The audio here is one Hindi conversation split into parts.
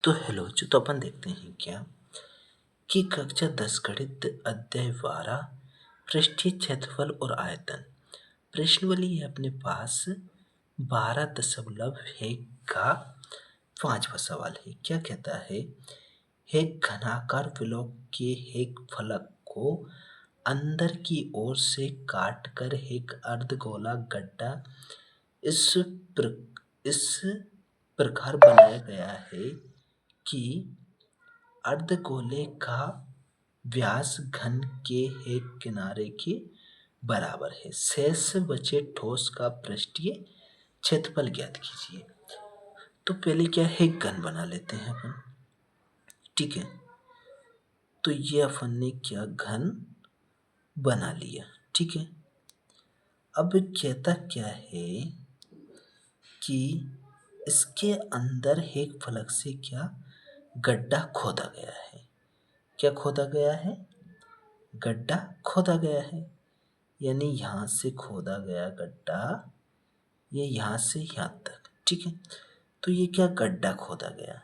तो हेलो जी, तो अपन देखते हैं क्या कि कक्षा 10 गणित अध्याय 12 पृष्ठीय क्षेत्रफल और आयतन। प्रश्नावली है अपने पास 12.1 का 5वां सवाल है। क्या कहता है? एक घनाकार विलोक के एक फलक को अंदर की ओर से काटकर एक अर्धगोला गड्ढा इस प्र, इस प्रकार बनाया गया है कि अर्धगोले का व्यास घन के एक किनारे के बराबर है। शेष बचे ठोस का पृष्ठीय क्षेत्रफल ज्ञात कीजिए। तो पहले क्या है, घन बना लेते हैं अपन। ठीक है, तो ये अपन ने क्या घन बना लिया। ठीक है, अब कहता क्या है कि इसके अंदर एक फलक से क्या गड्ढा खोदा गया है। क्या खोदा गया है? गड्ढा खोदा गया है, यानी यहाँ से खोदा गया गड्ढा, ये यहाँ से यहाँ तक। ठीक है, तो ये क्या गड्ढा खोदा गया,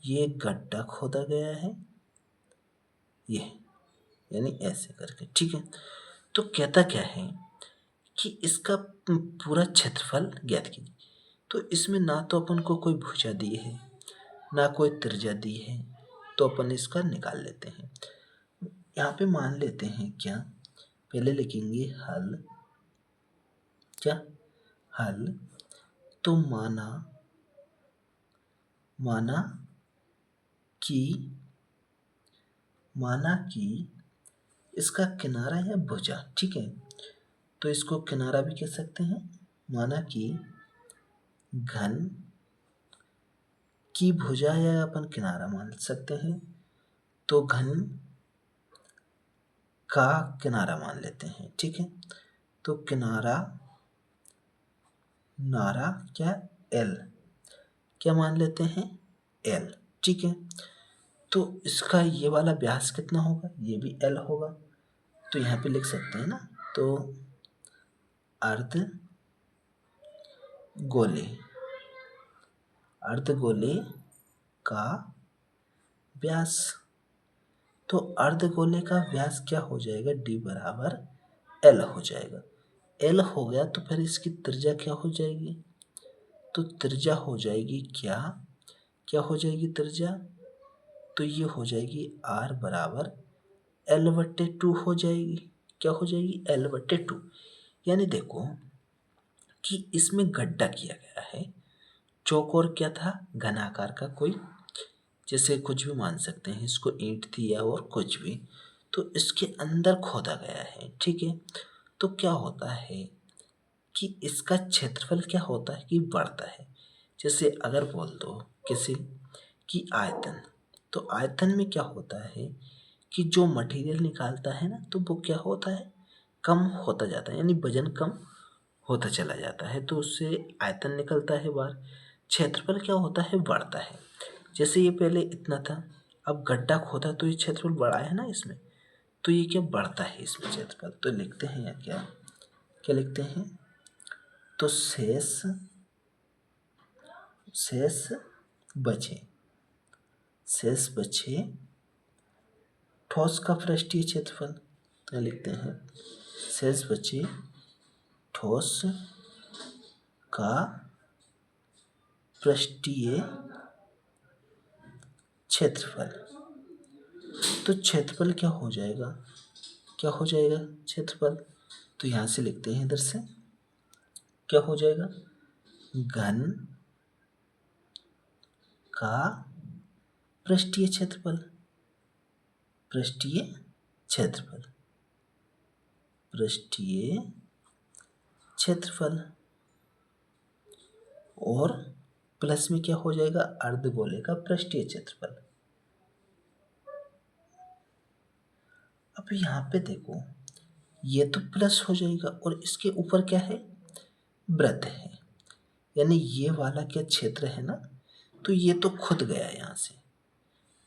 ये गड्ढा खोदा गया है, ये यानी ऐसे करके। ठीक है, तो कहता क्या है कि इसका पूरा क्षेत्रफल ज्ञात कीजिए। तो इसमें ना तो अपन को कोई भुजा दी है, ना कोई त्रिज्या दी है, तो अपन इसका निकाल लेते हैं। यहाँ पे मान लेते हैं क्या, पहले लिखेंगे हल। क्या हल? तो माना कि इसका किनारा है भुजा। ठीक है, तो इसको किनारा भी कह सकते हैं। माना कि घन की भुजा या अपन किनारा मान सकते हैं, तो घन का किनारा मान लेते हैं। ठीक है, तो किनारा क्या एल, क्या मान लेते हैं? एल। ठीक है, तो इसका ये वाला व्यास कितना होगा? ये भी एल होगा। तो यहाँ पे लिख सकते हैं ना, तो अर्धगोले का व्यास, तो अर्धगोले का व्यास क्या हो जाएगा? डी बराबर एल हो जाएगा। एल हो गया तो फिर इसकी त्रिज्या क्या हो जाएगी? तो त्रिज्या हो जाएगी क्या हो जाएगी त्रिज्या? तो ये हो जाएगी आर बराबर L/2 हो जाएगी। क्या हो जाएगी? L/2। यानी देखो कि इसमें गड्ढा किया गया है, चौकोर क्या था? घनाकार का कोई, जैसे कुछ भी मान सकते हैं इसको, ईंट थी या और कुछ भी, तो इसके अंदर खोदा गया है। ठीक है, तो क्या होता है कि इसका क्षेत्रफल क्या होता है कि बढ़ता है। जैसे अगर बोल दो किसी की आयतन, तो आयतन में क्या होता है कि जो मटेरियल निकालता है ना, तो वो क्या होता है? कम होता जाता है, यानी वजन कम होता चला जाता है, तो उससे आयतन निकलता है बाहर। क्षेत्रफल क्या होता है? बढ़ता है। जैसे ये पहले इतना था, अब गड्ढा खोदा तो ये क्षेत्रफल बढ़ा है ना इसमें, तो ये क्या बढ़ता है इसमें क्षेत्रफल। तो लिखते हैं या क्या लिखते हैं? तो शेष बचे ठोस का पृष्ठीय क्षेत्रफल। तो लिखते हैं शेष बचे ठोस का पृष्ठीय क्षेत्रफल। तो क्षेत्रफल क्या हो जाएगा? क्षेत्रफल? तो यहाँ से लिखते हैं, इधर से क्या हो जाएगा? घन का पृष्ठीय क्षेत्रफल। और प्लस में क्या हो जाएगा? अर्धगोले का पृष्ठीय क्षेत्रफल। अब यहाँ पे देखो, ये तो प्लस हो जाएगा और इसके ऊपर क्या है? वृत्त है, यानी ये वाला क्या क्षेत्र है ना, तो ये तो खुद गया यहाँ से।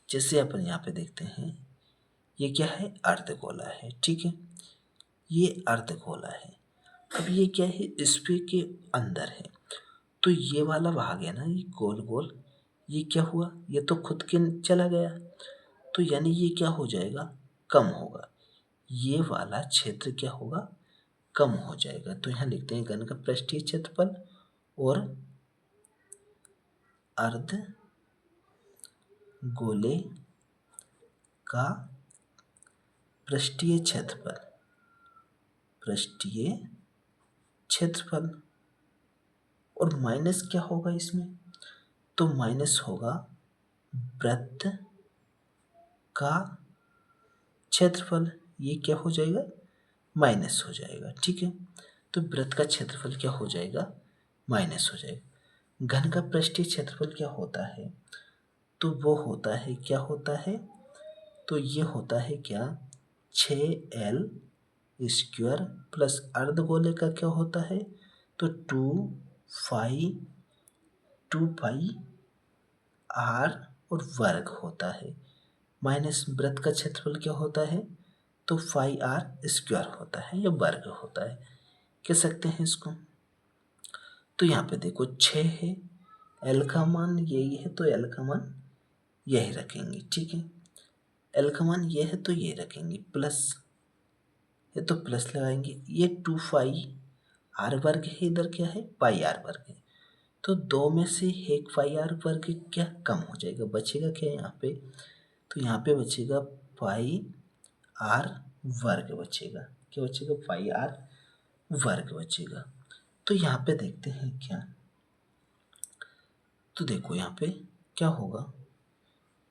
जैसे अपन यहाँ पे देखते हैं, ये क्या है? अर्धगोला है। ठीक है, ये अर्धगोला है। अब ये क्या है? इस पे के अंदर है, तो ये वाला भाग है ना, ये गोल गोल, ये क्या हुआ, ये तो खुद के चला गया, तो यानी ये क्या हो जाएगा, कम होगा। ये वाला क्षेत्र क्या होगा, कम हो जाएगा। तो यहाँ लिखते हैं घन का पृष्ठीय क्षेत्रफल और अर्ध गोले का पृष्ठीय क्षेत्रफल, पृष्ठीय क्षेत्रफल, और माइनस क्या होगा इसमें, तो माइनस होगा वृत्त का क्षेत्रफल। ये क्या हो जाएगा, माइनस हो जाएगा, ठीक है। तो वृत्त का क्षेत्रफल क्या हो जाएगा, माइनस हो जाएगा। घन का पृष्ठीय क्षेत्रफल क्या होता है, तो वो होता है, क्या होता है, तो ये होता है क्या, 6L स्क्वायर प्लस अर्धगोले का क्या होता है, तो 2 पाई r और वर्ग होता है, माइनस वृत्त का क्षेत्रफल क्या होता है, तो 5r स्क्वायर होता है या वर्ग होता है, कह सकते हैं इसको। तो यहाँ पे देखो 6 है, L का मान यही है तो L का मान यही रखेंगे, ठीक है। L का मान ये है तो ये रखेंगे, प्लस ये तो प्लस लगाएंगे, ये 2 पाई r वर्ग है, इधर क्या है, पाई r वर्ग है, तो दो में से एक पाई r वर्ग क्या कम हो जाएगा, बचेगा क्या यहाँ पे, तो यहाँ पे बचेगा पाई r वर्ग बचेगा, क्या बचेगा, पाई r वर्ग बचेगा। तो यहाँ पे देखते हैं क्या, तो देखो यहाँ पे क्या होगा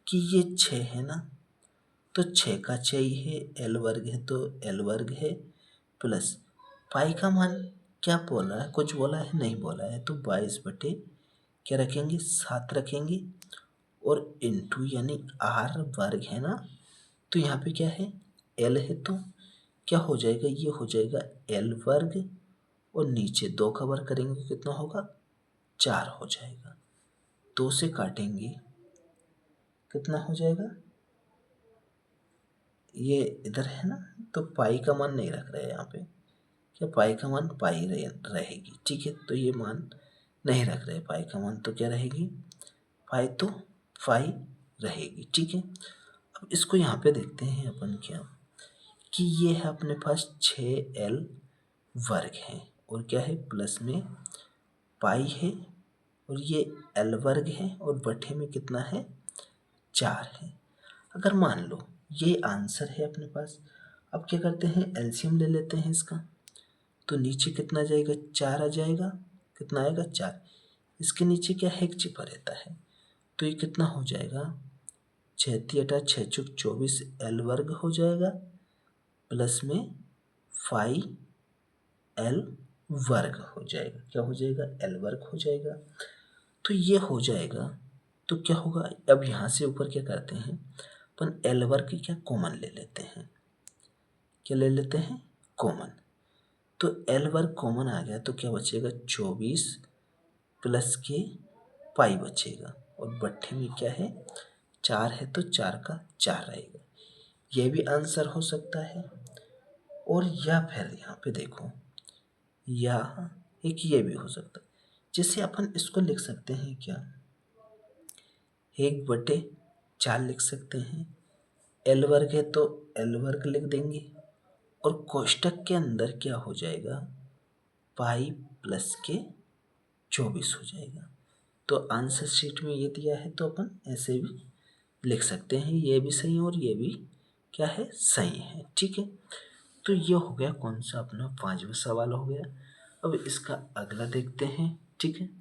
कि ये 6 है ना, तो 6 का 6 ही है, L वर्ग है तो L वर्ग है, प्लस पाई का मान क्या बोला है, कुछ बोला है, नहीं बोला है, तो 22 बटे क्या रखेंगे, 7 रखेंगे, और इंटू यानी r वर्ग है ना, तो यहाँ पे क्या है, L है तो क्या हो जाएगा, ये हो जाएगा L वर्ग, और नीचे 2 का वर्ग करेंगे कितना होगा, 4 हो जाएगा, 2 से काटेंगे कितना हो जाएगा, ये इधर है ना, तो पाई का मान नहीं रख रहे हैं यहाँ पे, क्या पाई का मान पाई रहेगी, ठीक है। तो ये मान नहीं रख रहे पाई का मान, तो क्या रहेगी, पाई तो पाई रहेगी, ठीक है। अब इसको यहाँ पे देखते हैं अपन क्या, कि ये है अपने पास 6L वर्ग है, और क्या है, प्लस में पाई है, और ये L वर्ग है, और बटे में कितना है, 4 है। अगर मान लो ये आंसर है अपने पास, अब क्या करते हैं, एलसीएम ले लेते हैं इसका, तो नीचे कितना जाएगा, 4 आ जाएगा, कितना आएगा, 4, इसके नीचे क्या है, एक छिपा रहता है, तो ये कितना हो जाएगा, 6×6=24 L वर्ग हो जाएगा, प्लस में 5L वर्ग हो जाएगा, क्या हो जाएगा, L वर्ग हो जाएगा। तो ये हो जाएगा, तो क्या होगा, अब यहाँ से ऊपर क्या करते हैं अपन, L वर्ग की क्या कॉमन ले लेते हैं, क्या ले लेते हैं, कॉमन, तो L वर्ग कॉमन आ गया, तो क्या बचेगा, 24 प्लस के पाई बचेगा, और बट्ठे में क्या है, 4 है तो 4 का 4 रहेगा, ये भी आंसर हो सकता है। और या फिर यहाँ पे देखो, या एक ये भी हो सकता है, जिससे अपन इसको लिख सकते हैं क्या, 1/4 लिख सकते हैं, L वर्ग है तो L वर्ग लिख देंगे, और कोष्टक के अंदर क्या हो जाएगा, पाई प्लस के 24 हो जाएगा। तो आंसर शीट में ये दिया है, तो अपन ऐसे भी लिख सकते हैं, ये भी सही है और ये भी क्या है, सही है, ठीक है। तो ये हो गया कौन सा, अपना 5वां सवाल हो गया। अब इसका अगला देखते हैं, ठीक है।